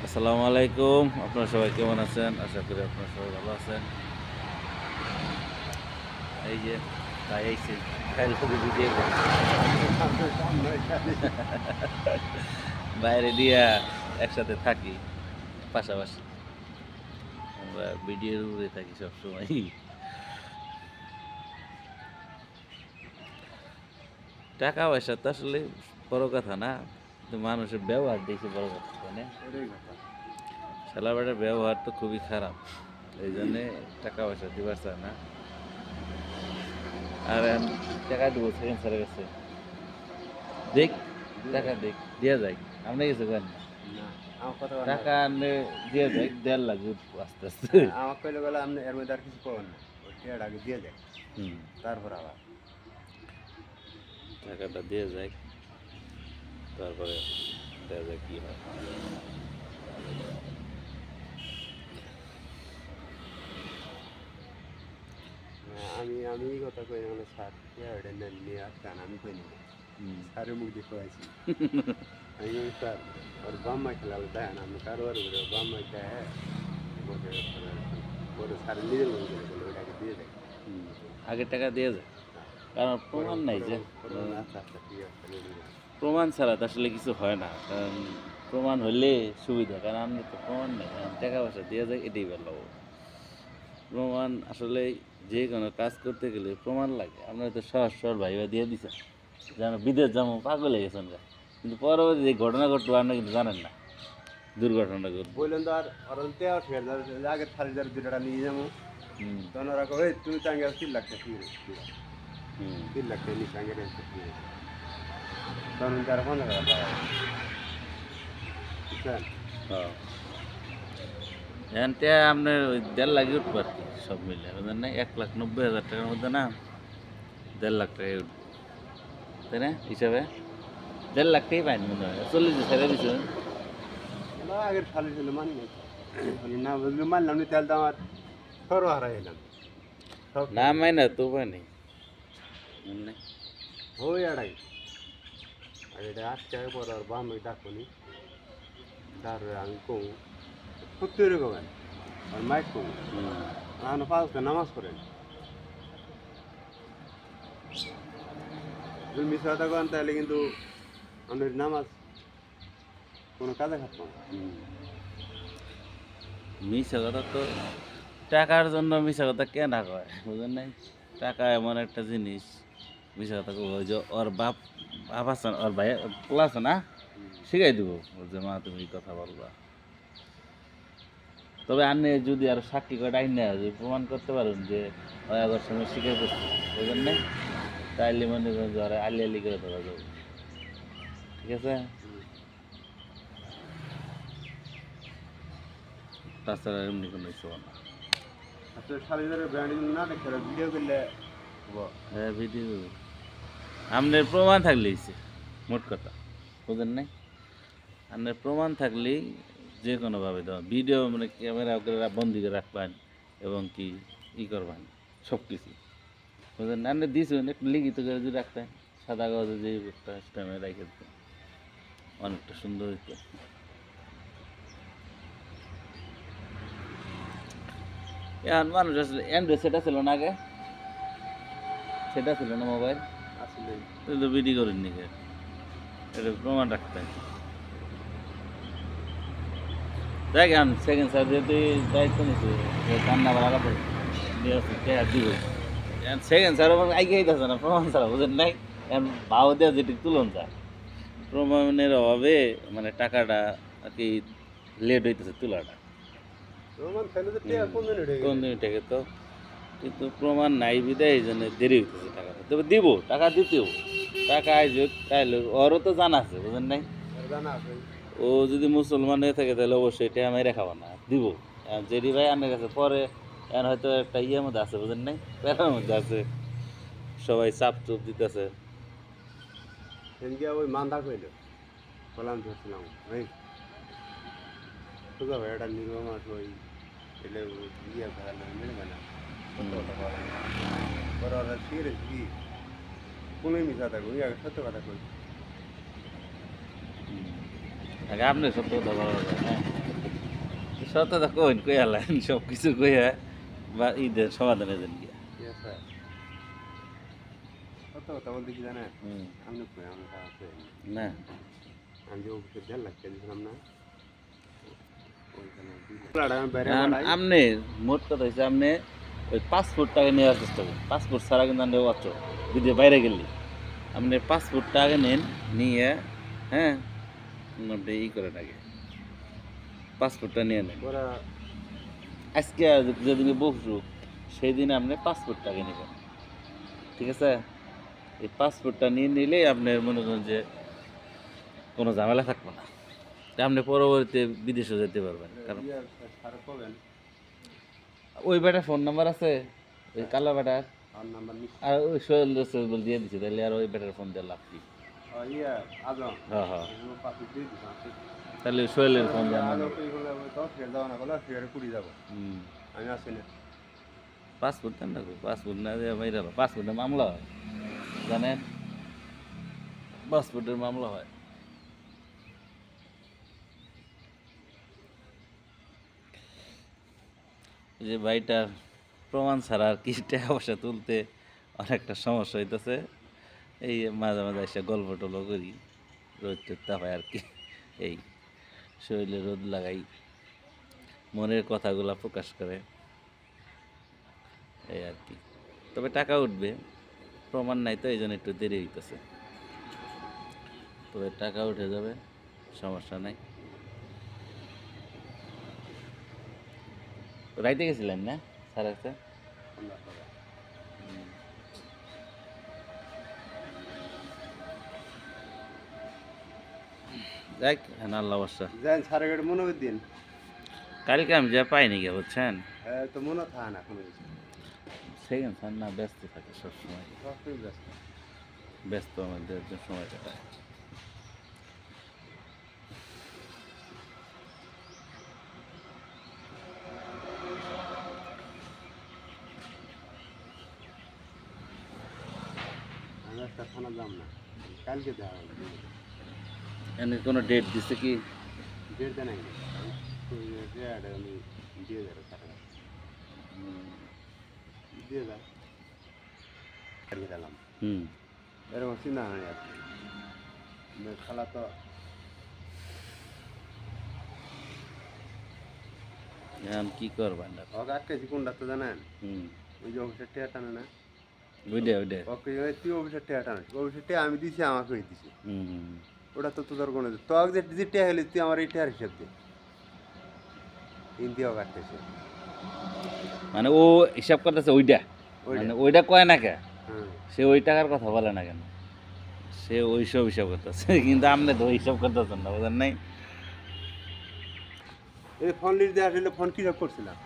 আসসালামু আলাইকুম। আপনারা সবাই কেমন আছেন? আশা করি আপনারা সবাই ভালো আছেন। এই যে ভাই আইছে, খাইল থেকে ভিডিও করে। বাইরে দিয়া একসাথে থাকি, পাশাপাশি। আমরা ভিডিওর উপরে থাকি সবসময়। টাকা পয়সা তো আসলে বড় কথা না, কিন্তু মানুষের ব্যবহার দেখি বড় কথা, তাই না? শালাবাটার ব্যবহার তো খুবই খারাপ, এই জন্যে টাকা পয়সা দিবার চায় না। আর টাকা দেবো সেকেন্ড স্যারের কাছে, দেখ টাকা দেখ দিয়া যায়, আমরা কিছু করেন না। না, আমার কথা বল না। টাকা আনলে দিয়ে যায়, 1.5 লাখ আস্তে আস্তে। আমার কইলে গেলে আপনি এর মধ্যে আর কিছু করবেন না। ওই টিয়াটা আগে দিয়ে দেয়। হুম, তারপর আবার টাকাটা দিয়ে যায়, তারপরে দেখা যায় কি হয়। আমি এই কথা কই মানে স্যার টিয়াটা নেন নিয়ে আসতেন আমি কই নি। হুম। স্যারের মুখ দিয়ে কয়েছি। আমি কই স্যার ওর বাম্মা খেলালে দেখেন আমি কারোর উপরে বাম্মা দেয় আমাকে পরে স্যার নিজের মনে করে বলে ওইটাকে দিয়ে দেয়। হুম, আগে টাকা দিয়ে যায়, কারণ প্রমাণ নাই যে। আচ্ছা আচ্ছা ঠিক আছে রেডি না। প্রমাণ ছাড়া তো আসলে কিছু হয় না, কারণ প্রমাণ হলে সুবিধা, কারণ আমি তো প্রমাণ নেই, কারণ টাকা পয়সা দিয়ে যায়, এটাই ভালো। প্রমাণ আসলে যে কোনো কাজ করতে গেলে প্রমাণ লাগে। আপনার তো সহজ সরল ভাইবা দিয়ে দিছে, যেন বিদেশ যাবো পাগল হয়ে গেছেন গা, কিন্তু পরবর্তী যে ঘটনা ঘটবো আপনার কিন্তু জানেন না, দুর্ঘটনা ঘটবো। বললেন তো আর ওরা তেও ঠিক আছে আগের থালি যার দুটা নিয়ে যাবো হুম তখন ওরা কবে তুমি তো আগে 3 লাখ টাকা ফিরে হুম 3 লাখ টাকা নিচে আগে রেখে ফিরে তখন যারা 15,000 টাকা বুঝছেন হ্যাঁ, এখানটা আপনার ওই 1.5 লাখ উঠবো আর কি, সব মিলে বুঝলেন না, 1,90,000 টাকার মধ্যে না 1.5 লাখ টাকা উঠবো, তাই না হিসাবে? 1.5 লাখ টাকাই পাইনি মনে হয়, 40 ছেড়ে দিচ্ছে। না আগের শালি ছিল মানি না বুঝলে মানলাম নি তাহলে তো আমার সরো হারাই এলাম সব না মাইনা তো পাইনি, বুঝলেন? ওই আড়াই আর এটা আজকে পর আর বাম ডাকুনি তারপরে আমি কম সত্যি রকম আর মাইক কম হুম। এখন পাঁচ নামাজ পড়েন যদি মিস কথা করেন তাহলে কিন্তু আমাদের নামাজ কোনো কাজে খাটবো না মিশা কথা তো, টাকার জন্য মিশা কথা কে না কয়, বুঝলেন নাই? টাকা এমন একটা জিনিস, মিশা কথা কব, ওই যে ওর বাপ বাপ আছে না, ওর ভাই পোলা আছে না, শিখাই দিব যে মা তুমি এই কথা বলবা। তবে আনে যদি আর সাক্ষী করে ডাইন না যদি প্রমাণ করতে পারেন যে ওই আগের সময় শিখাই করছে, বুঝলেন নাই? তাইলে মনে করেন যে ওরা আলি আলি করে ধরা যাবে, ঠিক আছে? তাছাড়া এমনি কোনো কিছু না। আচ্ছা শালিদের ব্র্যান্ড না দেখে ভিডিও করলে হ্যাঁ, ভিডিও আপনার প্রমাণ থাকলেই সে, মোট কথা, বুঝলেন নাই? আপনার প্রমাণ থাকলেই যে কোনোভাবে দেওয়া ভিডিও, মানে ক্যামেরা করে বন্দি করে রাখবেন এবং কি করবেন সব কিছু, বুঝলেন না? আপনি দিয়েছেন একটু লিখিত করে যদি রাখতেন, সাদা কাগজে যে একটা স্ট্যাম্পে রেখে দিতেন, অনেকটা সুন্দর হইতো। এখন মানুষ আসলে অ্যান্ড্রয়েড সেটা ছিল না আগে, সেটা ছিল না মোবাইল, আসলে তো ভিডিও করেন নি, এটা প্রমাণ রাখতেন। দেখেন সেকেন্ড স্যার যেহেতু দায়িত্ব নিচ্ছে, কান্না বাড়া পড়ে দিয়ে দিব, সেকেন্ড স্যার আগে আইতেছে না প্রমাণ ছাড়া, বুঝেন নাই? এখন ভাও দেওয়া যেটি তুলন যায়, প্রমাণের অভাবে মানে টাকাটা আর কি লেট হইতেছে তোলাটা। রোমান ফেলে তো টিয়া কোন দিন উঠে কোন গেছে দিন থেকে তো, কিন্তু প্রমাণ নাই বিদায় এই জন্য দেরি হইতেছে টাকাটা, তবে দিব, টাকা দিতেও, টাকা আইসুক তাইলে ওরও তো জানা আছে, বুঝেন নাই? আর জানা আছে ও যদি মুসলমান হয়ে থাকে তাহলে অবশ্যই এটা আমি রেখাবো না, দিব। জেডি ভাই আনের কাছে পরে এখন হয়তো একটা ইয়ের মধ্যে আছে, বুঝেন নাই, প্যারার মধ্যে আছে, সবাই চাপ চুপ দিতেছে। সেদিনকে ওই মান্দা কইল বললাম ধরছিলাম এই তোকে ভাই এটা নির্মা মাস ওই এলে ইয়ে ফেলালে মিলবে না সত্য কথা বলে পরে ওরা সিরিয়াস কি কোনোই মিশা থাকবো আগে সত্য কথা কই আগে আপনি সত্য কথা বলা যায়, হ্যাঁ। সত্যতা কইন কই আলেন সব কিছু কইয়া বা ঈদের সমাধানে দেন গিয়া ইয়ে স্যার কত কথা বলতে কি জানেন হুম, আপনি কই আমার কাছে না আমি যে অফিসে 1.5 লাখ দিয়েছিলাম না ওইখানে 2 লাখ আমি বাইরে এখন বাড়াই আপনি মোট কথা হচ্ছে আপনি ওই পাসপোর্ট টাকা নেওয়ার চেষ্টা করুন পাসপোর্ট ছাড়া কিন্তু আপনি অত যদি বাইরে গেলি আপনি পাসপোর্ট টাকা নেন নিয়ে হ্যাঁ আপনি ই করেন আগে পাসপোর্টটা নিয়ে নেন ওরা আজকে যেদিনে বসু সেই দিনে আপনি পাসপোর্ট টাকা নেবেন ঠিক আছে এই পাসপোর্টটা নিয়ে নিলেই আপনার মনে করেন যে কোনো ঝামেলা থাকবে না তা আপনি পরবর্তীতে বিদেশে যেতে পারবেন কারণ ইয়ে স্যার কবেন ওই বেটার ফোন নাম্বার আছে ওই কালো বেটার আর নাম্বার নিচ্ছি আর ওই সোহেল রসুল দিয়ে দিচ্ছে তাহলে আর ওই বেটার ফোন দিয়ে লাভ কি ইয়ে আজম হ্যাঁ হ্যাঁ পাসপোর্ট দিয়ে দিলাম তাহলে সোহেলের ফোন দিয়ে আজম এইগুলো 10 ফের দাও না বলে ফের 20 যাব আমি আসি না পাসপোর্ট দেন না পাসপোর্ট না দিয়ে বাইরে পাসপোর্টের মামলা হয় জানেন পাসপোর্টের মামলা হয় এই যে ভাইটার প্রমাণ ছাড়া আর কি টাকা পয়সা তুলতে অনেকটা সমস্যা হইতেছে এই মাঝে মাঝে এসে গল্প টল্প করি রোদ টোদ তাপায় আর কি এই শরীরে রোদ লাগাই মনের কথাগুলা প্রকাশ করে এই আর কি তবে টাকা উঠবে প্রমাণ নাই তো এই জন্য একটু দেরি হইতেছে তবে টাকা উঠে যাবে সমস্যা নাই রাইতে গেছিলেন না স্যার আছে যাক হ্যাঁ আল্লাহ বর্ষা যাই সাড়ে গাড়ি মনে করে দিন কালকে আমি যা পাইনি গে বুঝছেন তো মনে থাকে না কোনো কিছু সেকেন্ড স্যার না ব্যস্ত থাকে সবসময় সবসময় ব্যস্ত ব্যস্ত আমাদের সময় কাটায় আমি একটা থানা যাম না কালকে দেখা হবে এনে কোনো ডেট দিছে কি ডেট জানাই না আমি দিয়ে যাবো টাকা দিয়ে যা কালকে গেলাম হুম এরকম চিন্তা নাই আর খেলা তো এখন কি করবেন না ওকে এক কেজি কোনটা তো জানেন হুম ওই যে অফিসের টেয়া টানে না ওইটা ওইটা ওকে তুই অফিসের টেয়া টানিস অফিসের টেয়া আমি দিছি আমাকে দিছি হুম হুম ওটা তো তোদের কোনো তোকে যে টেয়া হলে তুই আমার এই টেয়ার হিসাব দে ইন্দিয়াও কাটতেছে মানে ও হিসাব করতেছে ওইটা ওইটা। মানে ওইটা কয় না কে হ্যাঁ সে ওই টাকার কথা বলে না কেন সে ওইসব হিসাব করতেছে কিন্তু আপনি তো ওই হিসাব করতেছেন না বুঝেন নাই এই ফোন লিস্ট দেওয়া আসলে ফোন কিসব করছিলাম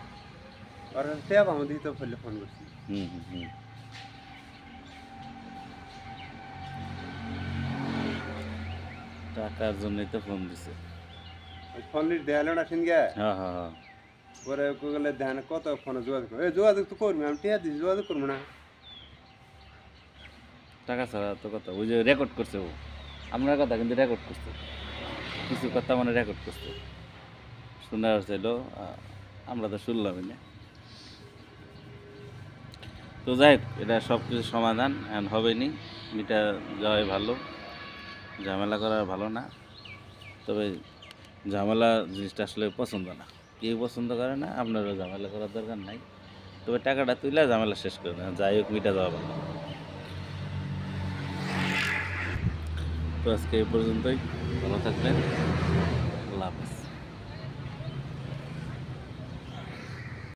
আর ট্যাব আমাদের তো ফেললে ফোন করছি হুম হুম হুম টাকার জন্যই তো ফোন দিছে ওই ফোন লিস্ট দেওয়া হলো না সিনগে হ্যাঁ হ্যাঁ হ্যাঁ পরে গেলে ধ্যান কত ফোনে যোগাযোগ করবো এই যোগাযোগ তো করবি আমি টিয়া দিচ্ছি যোগাযোগ করবো না টাকা ছাড়া তো কথা ওই যে রেকর্ড করছে ও আপনার কথা কিন্তু রেকর্ড করছে কিছু কথা মানে রেকর্ড করছে শোনা হচ্ছিল আমরা তো শুনলামই না তো যাই হোক, এটা সব কিছু সমাধান এখন হবে নি এটা যাওয়াই ভালো ঝামেলা করা ভালো না তবে ঝামেলা জিনিসটা আসলে পছন্দ না কেউ পছন্দ করে না আপনারও ঝামেলা করার দরকার নাই তবে টাকাটা তুলে ঝামেলা শেষ করে না যাই হোক মিটা যাওয়া ভালো তো আজকে এই পর্যন্তই ভালো থাকবেন আল্লাহ হাফেজ